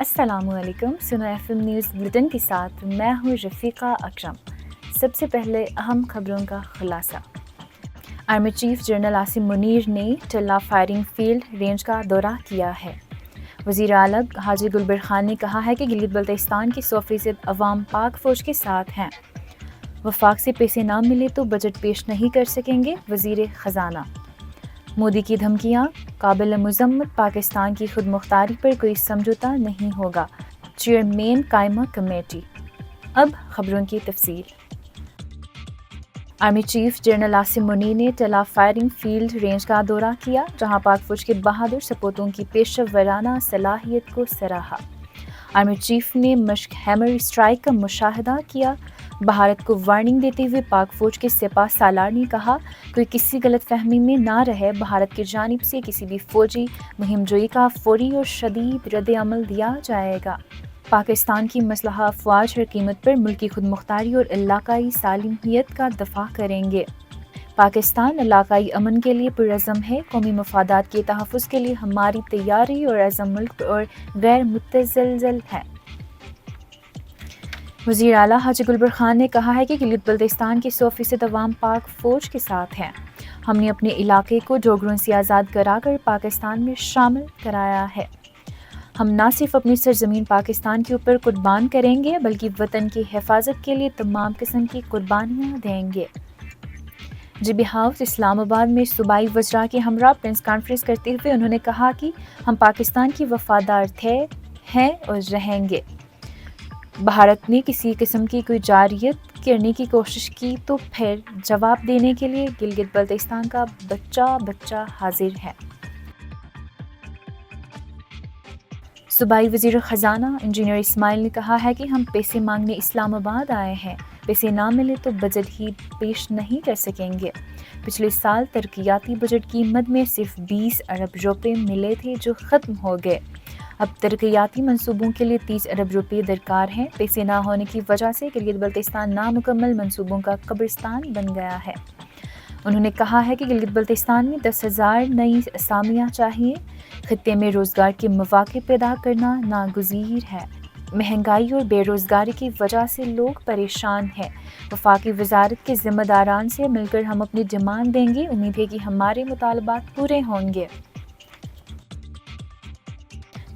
السلام علیکم. سنو ایف ایم نیوز بلیٹن کے ساتھ میں ہوں رفیقہ اکرم. سب سے پہلے اہم خبروں کا خلاصہ. Army chief general Asim Munir نے ٹلہ فائرنگ فیلڈ رینج کا دورہ کیا ہے. وزیر اعلیٰ حاجی گلبر خان نے کہا ہے کہ گلگت بلتستان کی 100% عوام پاک فوج کے ساتھ ہیں. وفاق سے پیسے نہ ملے تو بجٹ پیش نہیں کر سکیں گے وزیر خزانہ. مودی کی دھمکیاں، قابل مذمت، پاکستان کی خود مختاری پر کوئی سمجھوتا نہیں ہوگا، چیئرمین قائمہ کمیٹی. اب خبروں کی تفصیل. Army chief general Asim Munir نے ٹلہ فائرنگ فیلڈ رینج کا دورہ کیا، جہاں پاک فوج کے بہادر سپوتوں کی پیشہ ورانہ صلاحیت کو سراہا. آرمی چیف نے مشق ہیمر اسٹرائیک کا مشاہدہ کیا. بھارت کو وارننگ دیتے ہوئے پاک فوج کے سپہ سالار نے کہا، کوئی کسی غلط فہمی میں نہ رہے، بھارت کی جانب سے کسی بھی فوجی مہم جوئی کا فوری اور شدید رد عمل دیا جائے گا. پاکستان کی مسلح افواج ہر قیمت پر ملکی خود مختاری اور علاقائی سالمیت کا دفاع کریں گے. پاکستان علاقائی امن کے لیے پرعزم ہے. قومی مفادات کے تحفظ کے لیے ہماری تیاری اور عزم ملک اور غیر متزلزل ہے. وزیر اعلیٰ حاجی گلبر خان نے کہا ہے کہ گلگت بلتستان کی 100% عوام پاک فوج کے ساتھ ہیں. ہم نے اپنے علاقے کو ڈوگروں سے آزاد کرا کر پاکستان میں شامل کرایا ہے. ہم نہ صرف اپنی سرزمین پاکستان کے اوپر قربان کریں گے بلکہ وطن کی حفاظت کے لیے تمام قسم کی قربانیاں دیں گے. جی بی ہاؤس اسلام آباد میں صوبائی وزراء کے ہمراہ پریس کانفرنس کرتے ہوئے انہوں نے کہا کہ ہم پاکستان کی وفادار تھے، ہیں اور رہیں گے. بھارت نے کسی قسم کی کوئی جارحیت کرنے کی کوشش کی تو پھر جواب دینے کے لیے گلگت بلتستان کا بچہ حاضر ہے. صوبائی وزیر خزانہ انجینئر اسماعیل نے کہا ہے کہ ہم پیسے مانگنے اسلام آباد آئے ہیں. پیسے نہ ملے تو بجٹ ہی پیش نہیں کر سکیں گے. پچھلے سال ترقیاتی بجٹ کی مد میں صرف 20 ارب روپے ملے تھے جو ختم ہو گئے. اب ترقیاتی منصوبوں کے لیے 30 ارب روپے درکار ہیں. پیسے نہ ہونے کی وجہ سے گلگت بلتستان نامکمل منصوبوں کا قبرستان بن گیا ہے. انہوں نے کہا ہے کہ گلگت بلتستان میں 10,000 نئی اسامیاں چاہیے. خطے میں روزگار کے مواقع پیدا کرنا ناگزیر ہے. مہنگائی اور بے روزگاری کی وجہ سے لوگ پریشان ہیں. وفاقی وزارت کے ذمہ داران سے مل کر ہم اپنی ڈیمانڈ دیں گے. امید ہے کہ ہمارے مطالبات پورے ہوں گے.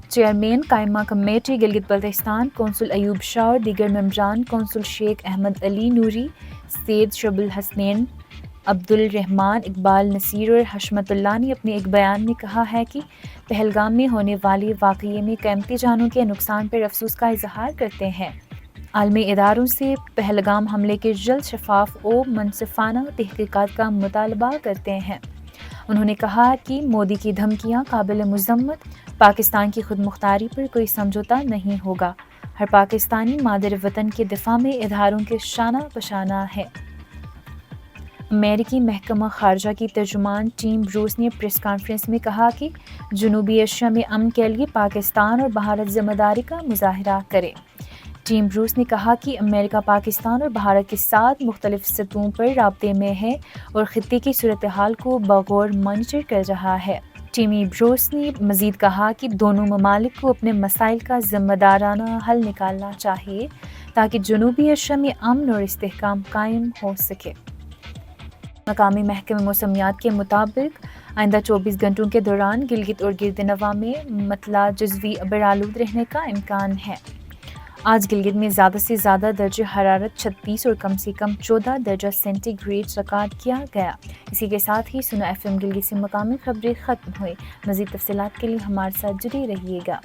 چیئرمین قائمہ کمیٹی گلگت بلتستان کونسل ایوب شاہ اور دیگر ممبران کونسل شیخ احمد علی نوری، سید شعب الحسنین، عبدالرحمان، اقبال نصیر اور حشمت اللہ نے اپنے ایک بیان میں کہا ہے کہ پہلگام میں ہونے والے واقعے میں قیمتی جانوں کے نقصان پر افسوس کا اظہار کرتے ہیں. عالمی اداروں سے پہلگام حملے کے جلد شفاف و منصفانہ تحقیقات کا مطالبہ کرتے ہیں. انہوں نے کہا کہ مودی کی دھمکیاں قابل مذمت، پاکستان کی خود مختاری پر کوئی سمجھوتا نہیں ہوگا. ہر پاکستانی مادر وطن کے دفاع میں اداروں کے شانہ بشانہ ہے. امریکی محکمہ خارجہ کی ترجمان ٹیم بروس نے پریس کانفرنس میں کہا کہ جنوبی ایشیا میں امن کے لیے پاکستان اور بھارت ذمہ داری کا مظاہرہ کرے. ٹیم بروس نے کہا کہ امریکہ پاکستان اور بھارت کے ساتھ مختلف سطحوں پر رابطے میں ہے اور خطے کی صورتحال کو بغور مانیٹر کر رہا ہے. ٹیمی بروس نے مزید کہا کہ دونوں ممالک کو اپنے مسائل کا ذمہ دارانہ حل نکالنا چاہیے تاکہ جنوبی ایشیا میں امن اور استحکام قائم ہو سکے. مقامی محکمہ موسمیات کے مطابق آئندہ 24 گھنٹوں کے دوران گلگت اور گرد نواح میں مطلع جزوی ابرآلود رہنے کا امکان ہے. آج گلگت میں زیادہ سے زیادہ درجہ حرارت 36 اور کم سے کم 14 درجہ سینٹی گریڈ ریکارڈ کیا گیا. اسی کے ساتھ ہی سنو ایف ایم گلگت سے مقامی خبریں ختم ہوئی. مزید تفصیلات کے لیے ہمارے ساتھ جڑے رہیے گا.